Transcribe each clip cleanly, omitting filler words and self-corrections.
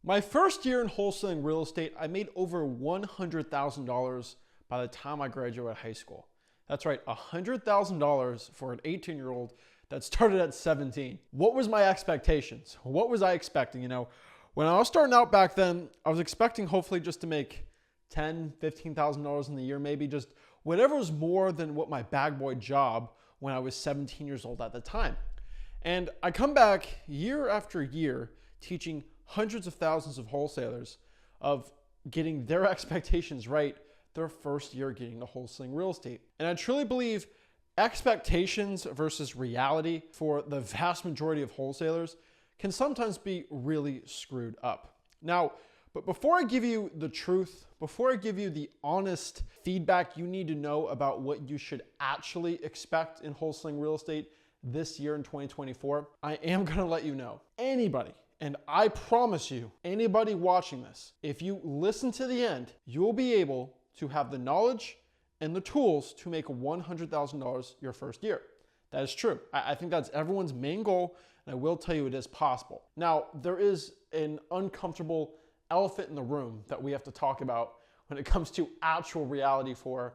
My first year in wholesaling real estate, I made over $100,000 by the time I graduated high school. That's right, $100,000 for an 18-year-old that started at 17. What was my expectations? What was I expecting? When I was starting out back then, I was expecting hopefully just to make $10,000, $15,000 in the year, maybe just whatever was more than what my bag boy job when I was 17 years old at the time. And I come back year after year teaching hundreds of thousands of wholesalers of getting their expectations right their first year getting into wholesaling real estate. And I truly believe expectations versus reality for the vast majority of wholesalers can sometimes be really screwed up. Now, but before I give you the truth, before I give you the honest feedback you need to know about what you should actually expect in wholesaling real estate this year in 2024, I am going to let you know, anybody, and I promise you, anybody watching this, if you listen to the end, you'll be able to have the knowledge and the tools to make $100,000 your first year. That is true. I think that's everyone's main goal, and I will tell you it is possible. Now, there is an uncomfortable elephant in the room that we have to talk about when it comes to actual reality for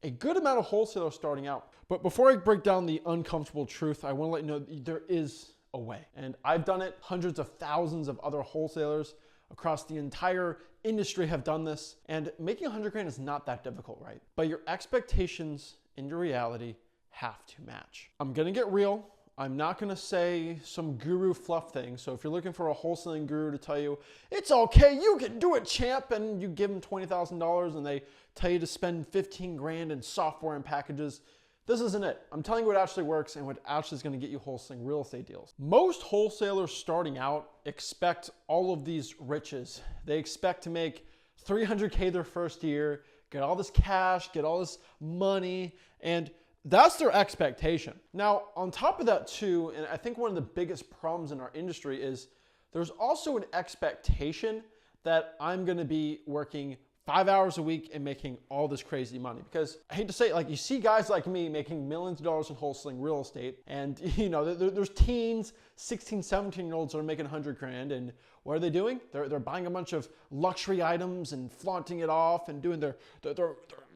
a good amount of wholesalers starting out. But before I break down the uncomfortable truth, I want to let you know that there is a way. And I've done it. Hundreds of thousands of other wholesalers across the entire industry have done this. And making 100 grand is not that difficult, right? But your expectations and your reality have to match. I'm going to get real. I'm not going to say some guru fluff thing. So if you're looking for a wholesaling guru to tell you, it's okay, you can do it, champ, and you give them $20,000 and they tell you to spend 15 grand in software and packages, this isn't it. I'm telling you what actually works and what actually is going to get you wholesaling real estate deals. Most wholesalers starting out expect all of these riches. They expect to make 300K their first year, get all this cash, get all this money, and that's their expectation. Now, on top of that too, and I think one of the biggest problems in our industry is there's also an expectation that I'm going to be working 5 hours a week and making all this crazy money. Because I hate to say it, like you see guys like me making millions of dollars in wholesaling real estate, and there's teens, 16, 17-year-olds that are making 100 grand, and what are they doing? They're buying a bunch of luxury items and flaunting it off and doing their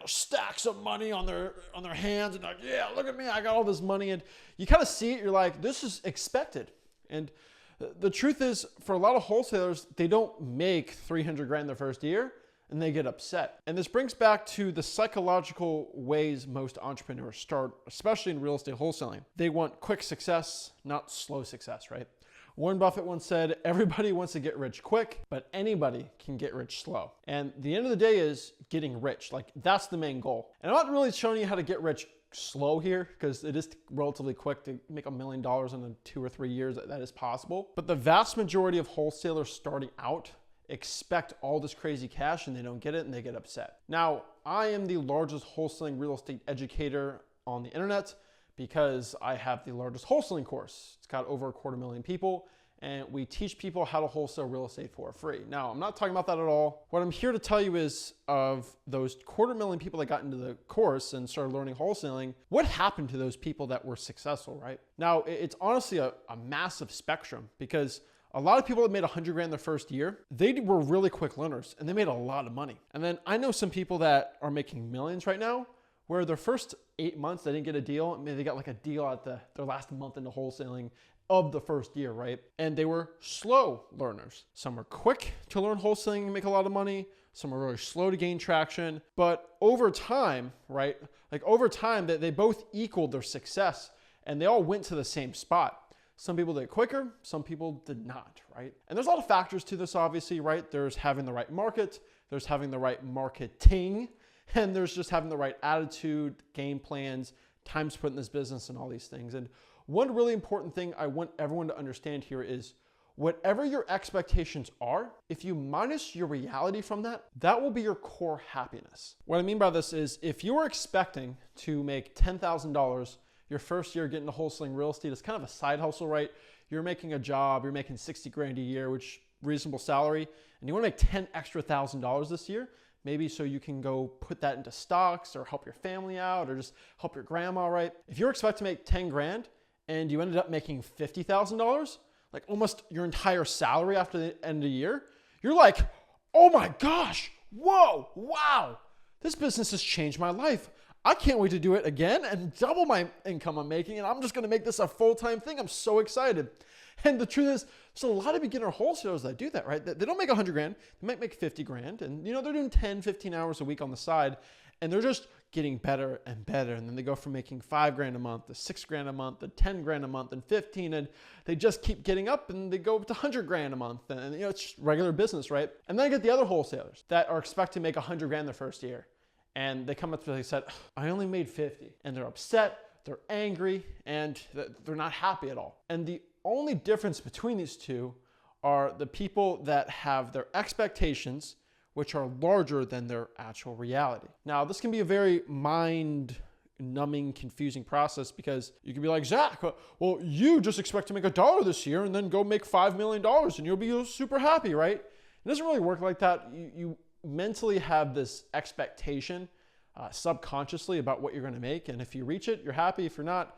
stacks of money on their hands and like, yeah, look at me, I got all this money. And you kind of see it, you're like, this is expected. And the truth is, for a lot of wholesalers, they don't make 300 grand their first year, and they get upset. And this brings back to the psychological ways most entrepreneurs start, especially in real estate wholesaling. They want quick success, not slow success, right? Warren Buffett once said, everybody wants to get rich quick, but anybody can get rich slow. And the end of the day is getting rich. Like, that's the main goal. And I'm not really showing you how to get rich slow here, because it is relatively quick to make $1 million in 2 or 3 years. That is possible. But the vast majority of wholesalers starting out expect all this crazy cash and they don't get it and they get upset. Now, I am the largest wholesaling real estate educator on the internet because I have the largest wholesaling course. It's got over 250,000 people, and we teach people how to wholesale real estate for free. Now, I'm not talking about that at all. What I'm here to tell you is, of those 250,000 people that got into the course and started learning wholesaling, what happened to those people that were successful, right? Now, it's honestly a massive spectrum, because a lot of people that made 100 grand their first year, they were really quick learners and they made a lot of money. And then I know some people that are making millions right now, where their first 8 months, they didn't get a deal. Maybe they got like a deal at their last month into wholesaling of the first year, right? And they were slow learners. Some were quick to learn wholesaling and make a lot of money. Some were really slow to gain traction. But over time, right? Like over time, they both equaled their success and they all went to the same spot. Some people did it quicker, some people did not, right? And there's a lot of factors to this, obviously, right? There's having the right market, there's having the right marketing, and there's just having the right attitude, game plans, time spent in this business, and all these things. And one really important thing I want everyone to understand here is, whatever your expectations are, if you minus your reality from that, that will be your core happiness. What I mean by this is, if you are expecting to make $10,000 your first year getting into wholesaling real estate, is kind of a side hustle, right? You're making a job, you're making 60 grand a year, which reasonable salary, and you want to make $10,000 extra this year, maybe so you can go put that into stocks or help your family out or just help your grandma, right? If you're expecting to make 10 grand and you ended up making $50,000, like almost your entire salary after the end of the year, you're like, oh my gosh, whoa, wow, this business has changed my life. I can't wait to do it again and double my income I'm making, and I'm just gonna make this a full-time thing. I'm so excited. And the truth is, there's a lot of beginner wholesalers that do that, right? They don't make 100 grand, they might make 50 grand, and they're doing 10, 15 hours a week on the side, and they're just getting better and better. And then they go from making 5 grand a month to 6 grand a month to 10 grand a month and 15, and they just keep getting up, and they go up to 100 grand a month. And it's just regular business, right? And then I get the other wholesalers that are expecting to make 100 grand their first year. And they come up to me and said, I only made 50. And they're upset, they're angry, and they're not happy at all. And the only difference between these two are the people that have their expectations, which are larger than their actual reality. Now, this can be a very mind-numbing, confusing process, because you can be like, Zach, well, you just expect to make $1 this year and then go make $5 million and you'll be super happy, right? It doesn't really work like that. You mentally have this expectation subconsciously about what you're going to make. And if you reach it, you're happy. If you're not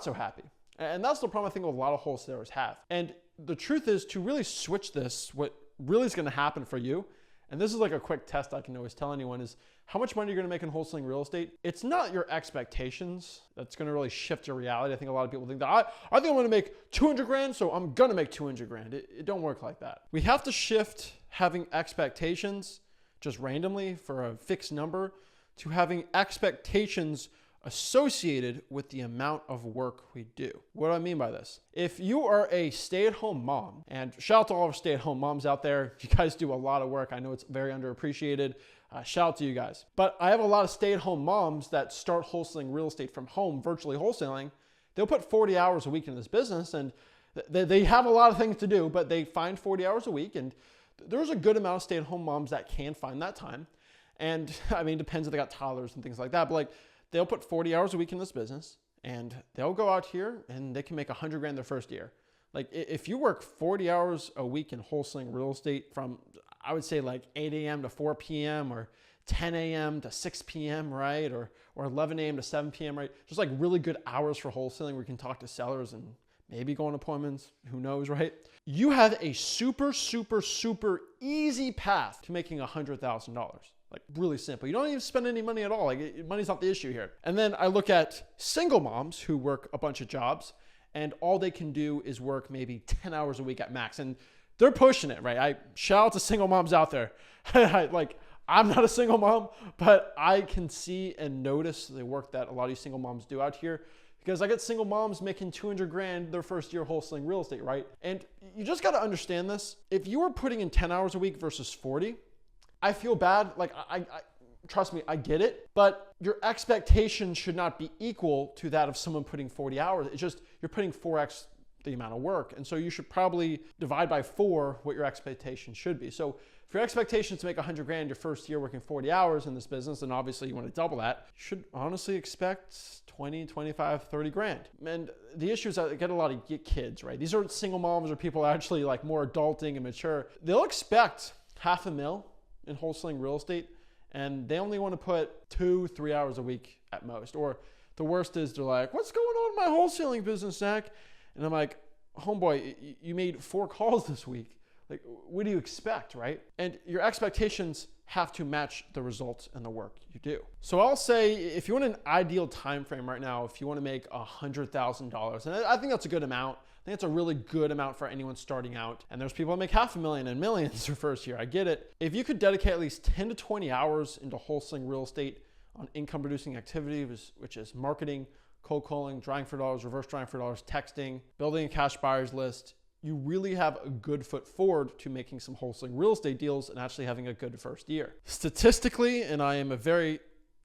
so happy. And that's the problem I think a lot of wholesalers have. And the truth is, to really switch this, what really is going to happen for you, and this is like a quick test I can always tell anyone, is how much money you're going to make in wholesaling real estate. It's not your expectations that's going to really shift your reality. I think a lot of people think that I think I'm going to make 200 grand, so I'm going to make 200 grand. It don't work like that. We have to shift having expectations just randomly for a fixed number to having expectations associated with the amount of work we do. What do I mean by this? If you are a stay-at-home mom, and shout out to all our stay-at-home moms out there, you guys do a lot of work. I know it's very underappreciated. Shout out to you guys. But I have a lot of stay-at-home moms that start wholesaling real estate from home, virtually wholesaling. They'll put 40 hours a week in this business, and they have a lot of things to do, but they find 40 hours a week, and there's a good amount of stay-at-home moms that can find that time. And I mean, it depends if they got toddlers and things like that, but like, they'll put 40 hours a week in this business, and they'll go out here and they can make 100 grand their first year. Like, if you work 40 hours a week in wholesaling real estate from, I would say, like 8 a.m. to 4 p.m. or 10 a.m. to 6 p.m., right? Or 11 a.m. to 7 p.m., right? Just like really good hours for wholesaling where you can talk to sellers and maybe go on appointments, who knows, right? You have a super, super, super easy path to making $100,000. Like, really simple. You don't even spend any money at all. Like, money's not the issue here. And then I look at single moms who work a bunch of jobs, and all they can do is work maybe 10 hours a week at max. And they're pushing it, right? I shout out to single moms out there. Like, I'm not a single mom, but I can see and notice the work that a lot of these single moms do out here, because I get single moms making 200 grand their first year wholesaling real estate, right? And you just got to understand this. If you are putting in 10 hours a week versus 40, I feel bad. Like, I trust me, I get it, but your expectation should not be equal to that of someone putting 40 hours. It's just, you're putting 4x the amount of work. And so you should probably divide by 4 what your expectation should be. So if your expectation is to make 100 grand your first year working 40 hours in this business, and obviously you want to double that, you should honestly expect 20, 25, 30 grand. And the issue is that I get a lot of kids, right? These aren't single moms or people actually like more adulting and mature. They'll expect $500,000 in wholesaling real estate, and they only want to put 2-3 hours a week at most. Or the worst is they're like, what's going on in my wholesaling business, Zach? And I'm like, homeboy, you made 4 calls this week. Like, what do you expect, right? And your expectations have to match the results and the work you do. So I'll say, if you want an ideal time frame right now, if you want to make $100,000, and I think that's a good amount. I think it's a really good amount for anyone starting out. And there's people that make $500,000 and millions their first year. I get it. If you could dedicate at least 10 to 20 hours into wholesaling real estate on income producing activities, which is marketing, cold calling, drawing for dollars, reverse drawing for dollars, texting, building a cash buyers list, you really have a good foot forward to making some wholesaling real estate deals and actually having a good first year. Statistically, and I am a very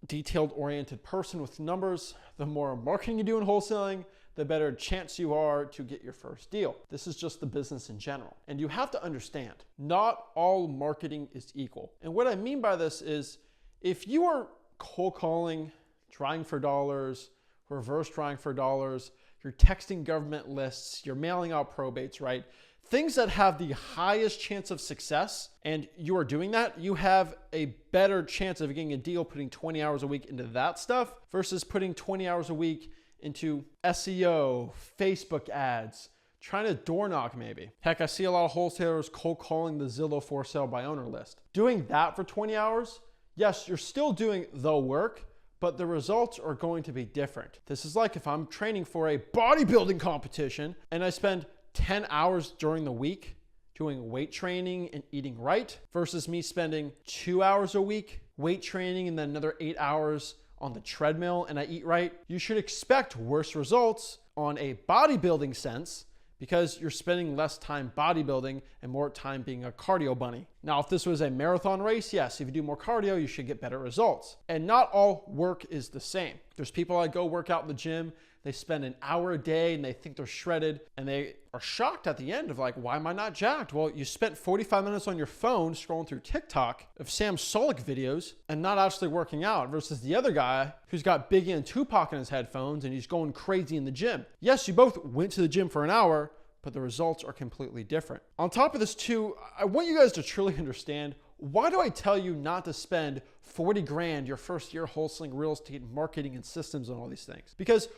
detailed oriented person with numbers, the more marketing you do in wholesaling, the better chance you are to get your first deal. This is just the business in general. And you have to understand, not all marketing is equal. And what I mean by this is, if you are cold calling, drawing for dollars, reverse drawing for dollars, you're texting government lists, you're mailing out probates, right? Things that have the highest chance of success, and you are doing that, you have a better chance of getting a deal putting 20 hours a week into that stuff versus putting 20 hours a week into SEO, Facebook ads, trying to door knock maybe. Heck, I see a lot of wholesalers cold calling the Zillow for sale by owner list. Doing that for 20 hours, yes, you're still doing the work, but the results are going to be different. This is like if I'm training for a bodybuilding competition and I spend 10 hours during the week doing weight training and eating right versus me spending 2 hours a week weight training and then another 8 hours on the treadmill and I eat right. You should expect worse results on a bodybuilding sense because you're spending less time bodybuilding and more time being a cardio bunny. Now, if this was a marathon race, yes, if you do more cardio, you should get better results. And not all work is the same. There's people that go work out in the gym, they spend an hour a day and they think they're shredded and they are shocked at the end of like, why am I not jacked? Well, you spent 45 minutes on your phone scrolling through TikTok of Sam Solik videos and not actually working out versus the other guy who's got Biggie and Tupac in his headphones and he's going crazy in the gym. Yes, you both went to the gym for an hour, but the results are completely different. On top of this too, I want you guys to truly understand, why do I tell you not to spend 40 grand your first year wholesaling real estate, marketing and systems and all these things? Because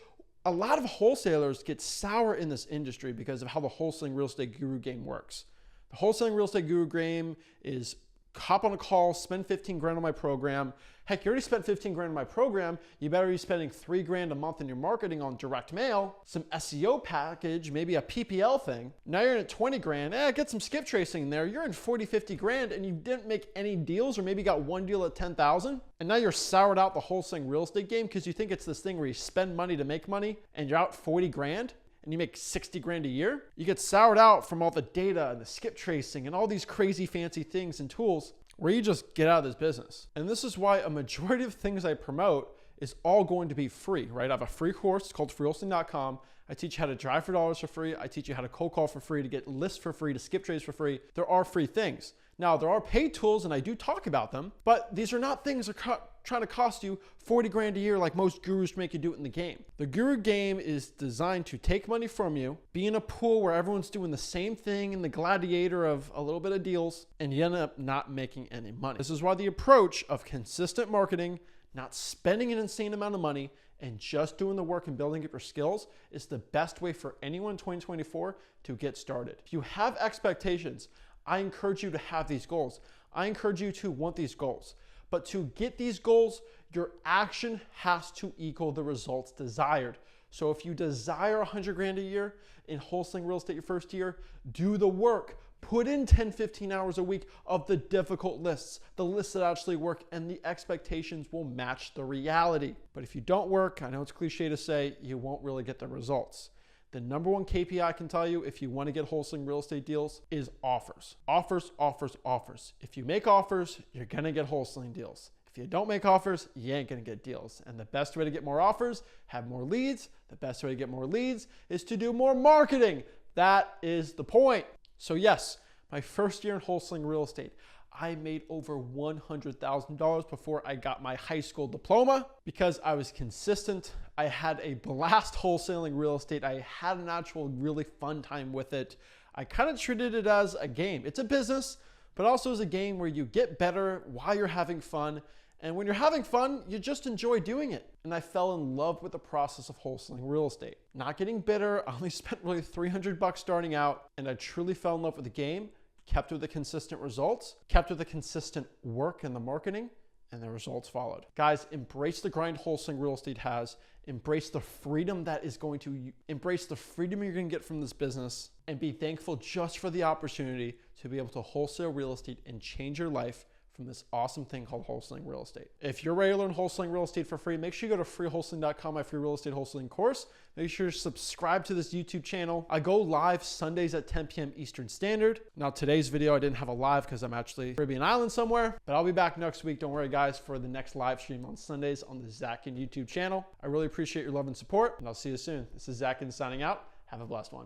a lot of wholesalers get sour in this industry because of how the wholesaling real estate guru game works. The wholesaling real estate guru game is hop on a call, spend 15 grand on my program. Heck, you already spent 15 grand on my program. You better be spending 3 grand a month in your marketing on direct mail, some SEO package, maybe a PPL thing. Now you're in at 20 grand. Get some skip tracing in there. You're in 40, 50 grand and you didn't make any deals or maybe got one deal at 10,000. And now you're soured out the wholesaling real estate game because you think it's this thing where you spend money to make money and you're out 40 grand. And you make 60 grand a year, you get soured out from all the data and the skip tracing and all these crazy fancy things and tools where you just get out of this business. And this is why a majority of things I promote is all going to be free, right? I have a free course, it's called freewholesaling.com. I teach you how to drive for dollars for free. I teach you how to cold call for free, to get lists for free, to skip trades for free. There are free things. Now, there are paid tools and I do talk about them, but these are not things that are trying to cost you 40 grand a year like most gurus make you do it in the game. The guru game is designed to take money from you, be in a pool where everyone's doing the same thing in the gladiator of a little bit of deals, and you end up not making any money. This is why the approach of consistent marketing, not spending an insane amount of money, and just doing the work and building up your skills is the best way for anyone in 2024 to get started. If you have expectations, I encourage you to have these goals. I encourage you to want these goals. But to get these goals, your action has to equal the results desired. So if you desire 100 grand a year in wholesaling real estate your first year, do the work. Put in 10, 15 hours a week of the difficult lists, the lists that actually work, and the expectations will match the reality. But if you don't work, I know it's cliche to say, you won't really get the results. The number one KPI I can tell you if you want to get wholesaling real estate deals is offers. Offers, offers, offers. If you make offers, you're going to get wholesaling deals. If you don't make offers, you ain't going to get deals. And the best way to get more offers, have more leads. The best way to get more leads is to do more marketing. That is the point. So yes, my first year in wholesaling real estate, I made over $100,000 before I got my high school diploma because I was consistent. I had a blast wholesaling real estate. I had an actual really fun time with it. I kind of treated it as a game. It's a business, but also as a game where you get better while you're having fun. And when you're having fun, you just enjoy doing it. And I fell in love with the process of wholesaling real estate. Not getting bitter, I only spent really $300 starting out, and I truly fell in love with the game. Kept with the consistent results, kept with the consistent work and the marketing, and the results followed. Guys, embrace the grind wholesaling real estate has. Embrace the freedom that is going to, embrace the freedom you're going to get from this business, and be thankful just for the opportunity to be able to wholesale real estate and change your life from this awesome thing called wholesaling real estate. If you're ready to learn wholesaling real estate for free, make sure you go to freewholesaling.com, my free real estate wholesaling course. Make sure you subscribe to this YouTube channel. I go live Sundays at 10 p.m. Eastern Standard. Now today's video, I didn't have a live because I'm actually Caribbean Island somewhere, but I'll be back next week. Don't worry guys, for the next live stream on Sundays on the Zach Ginn YouTube channel. I really appreciate your love and support, and I'll see you soon. This is Zach Ginn signing out. Have a blessed one.